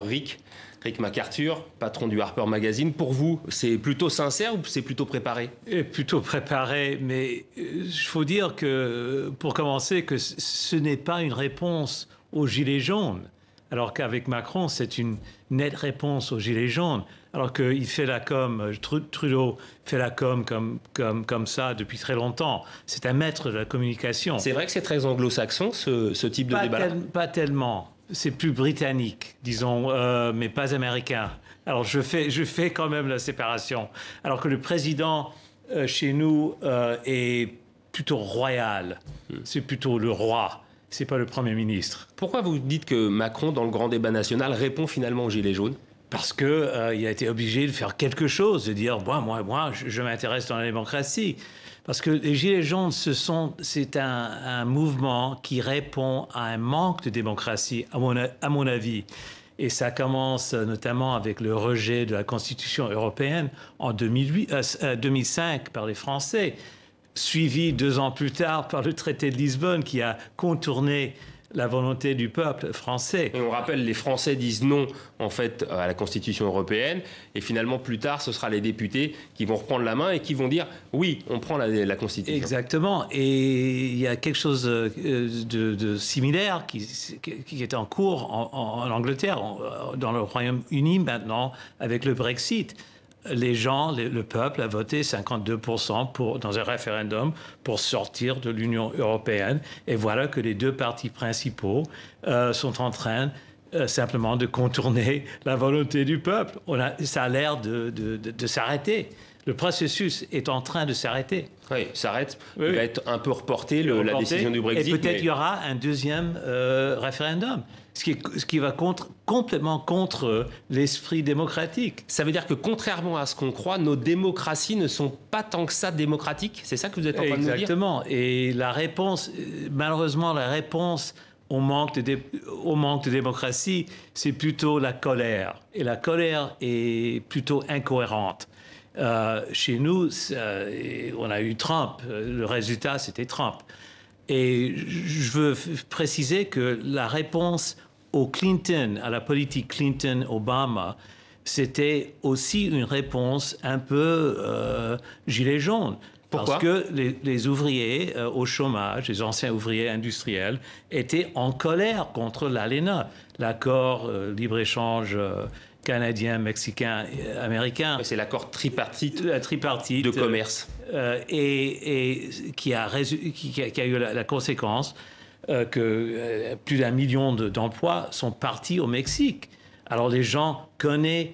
Rick MacArthur, patron du Harper Magazine. Pour vous, c'est plutôt sincère ou c'est plutôt préparé? Plutôt préparé, mais il faut dire que, pour commencer, que ce n'est pas une réponse aux Gilets jaunes, alors qu'avec Macron, c'est une nette réponse aux Gilets jaunes, alors qu'il fait la com, Trudeau fait la com comme ça depuis très longtemps. C'est un maître de la communication. C'est vrai que c'est très anglo-saxon, ce type de débat-là? Pas tellement. C'est plus britannique, disons, mais pas américain. Alors je fais quand même la séparation. Alors que le président chez nous est plutôt royal. C'est plutôt le roi. C'est pas le Premier ministre. Pourquoi vous dites que Macron, dans le grand débat national, répond finalement aux Gilets jaunes? Parce que il a été obligé de faire quelque chose, de dire moi, je m'intéresse dans la démocratie. Parce que les Gilets jaunes, c'est un mouvement qui répond à un manque de démocratie, à mon avis. Et ça commence notamment avec le rejet de la Constitution européenne en 2005 par les Français, suivi 2 ans plus tard par le traité de Lisbonne qui a contourné la volonté du peuple français. Et on rappelle, les Français disent non, en fait, à la Constitution européenne. Et finalement, plus tard, ce sera les députés qui vont reprendre la main et qui vont dire oui, on prend la Constitution. Exactement. Et il y a quelque chose de similaire qui est en cours en Angleterre, dans le Royaume-Uni maintenant, avec le Brexit. Les gens, le peuple a voté 52% dans un référendum pour sortir de l'Union européenne. Et voilà que les 2 partis principaux sont en train simplement de contourner la volonté du peuple. Ça a l'air de s'arrêter. Le processus est en train de s'arrêter. Oui, s'arrête. Oui. Il va être un peu reporté, la décision du Brexit. Et peut-être il y aura un deuxième référendum, ce qui va complètement contre l'esprit démocratique. Ça veut dire que, contrairement à ce qu'on croit, nos démocraties ne sont pas tant que ça démocratiques? C'est ça que vous êtes en train de nous dire? Exactement. Et la réponse, malheureusement, la réponse au manque de démocratie, c'est plutôt la colère. Et la colère est plutôt incohérente. Chez nous, on a eu Trump. Le résultat, c'était Trump. Et je veux préciser que la réponse au Clinton, à la politique Clinton-Obama, c'était aussi une réponse un peu gilet jaune. Pourquoi? Parce que les ouvriers au chômage, les anciens ouvriers industriels, étaient en colère contre l'ALENA, l'accord libre-échange canadien, mexicain, américain. C'est l'accord tripartite de commerce. Et qui a eu la conséquence que plus d'1 million d'emplois sont partis au Mexique. Alors les gens connaissent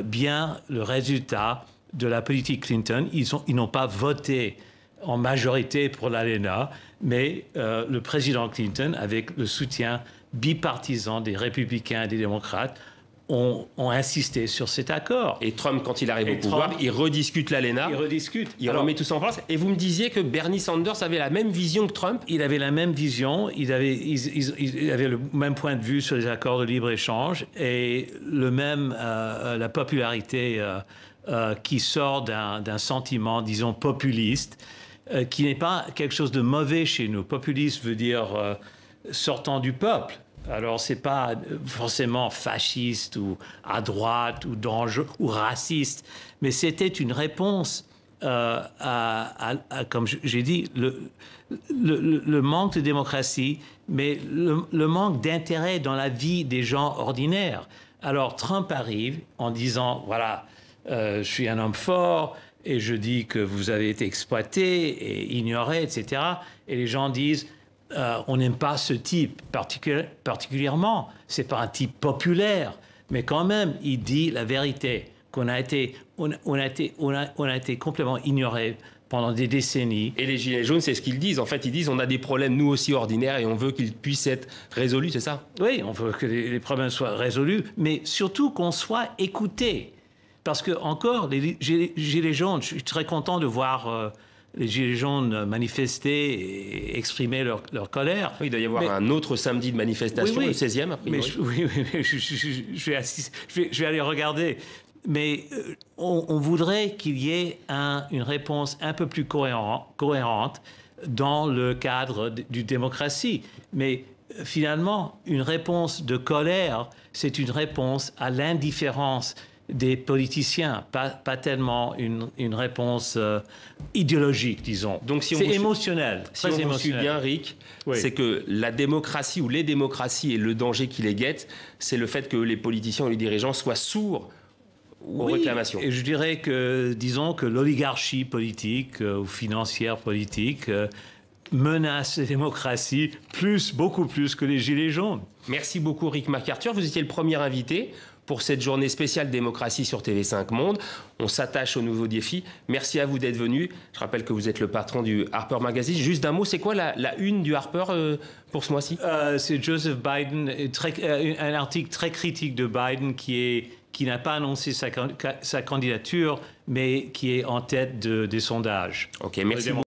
bien le résultat de la politique Clinton. Ils n'ont pas voté en majorité pour l'ALENA, mais le président Clinton, avec le soutien bipartisan des républicains et des démocrates, ont insisté sur cet accord. Et Trump, quand il arrive au pouvoir, il rediscute l'ALENA. Il remet tout ça en place. Et vous me disiez que Bernie Sanders avait la même vision que Trump? Il avait la même vision, il avait le même point de vue sur les accords de libre-échange et la popularité qui sort d'un sentiment, disons, populiste, qui n'est pas quelque chose de mauvais chez nous. Populiste veut dire sortant du peuple. Alors, c'est pas forcément fasciste ou à droite ou dangereux ou raciste, mais c'était une réponse comme j'ai dit, le manque de démocratie, mais le manque d'intérêt dans la vie des gens ordinaires. Alors, Trump arrive en disant, voilà, je suis un homme fort et je dis que vous avez été exploité et ignoré, etc. Et les gens disent, on n'aime pas ce type particulièrement. C'est pas un type populaire, mais quand même, il dit la vérité qu'on a été complètement ignoré pendant des décennies. Et les Gilets jaunes, c'est ce qu'ils disent. En fait, ils disent on a des problèmes nous aussi ordinaires et on veut qu'ils puissent être résolus, c'est ça? Oui, on veut que les problèmes soient résolus, mais surtout qu'on soit écouté. Parce que encore, les Gilets jaunes, je suis très content de voir les Gilets jaunes manifester et exprimer leur colère. Oui, il doit y avoir un autre samedi de manifestation, oui, le 16e, après. Mais je vais aller regarder. Mais on voudrait qu'il y ait une réponse un peu plus cohérente dans le cadre d'une démocratie. Mais finalement, une réponse de colère, c'est une réponse à l'indifférence des politiciens, pas tellement une réponse idéologique, disons. Donc, si c'est émotionnel. Si on vous suit bien, Rick, oui. C'est que la démocratie ou les démocraties et le danger qui les guette, c'est le fait que les politiciens ou les dirigeants soient sourds aux réclamations. Et je dirais que, disons que l'oligarchie politique ou financière politique menace la démocratie beaucoup plus que les Gilets jaunes. Merci beaucoup, Rick MacArthur. Vous étiez le premier invité pour cette journée spéciale démocratie sur TV5 Monde. On s'attache aux nouveaux défis. Merci à vous d'être venu. Je rappelle que vous êtes le patron du Harper Magazine. Juste d'un mot, c'est quoi la une du Harper pour ce mois-ci? C'est Joseph Biden, un article très critique de Biden qui n'a pas annoncé sa candidature, mais qui est en tête des sondages. Ok, merci beaucoup.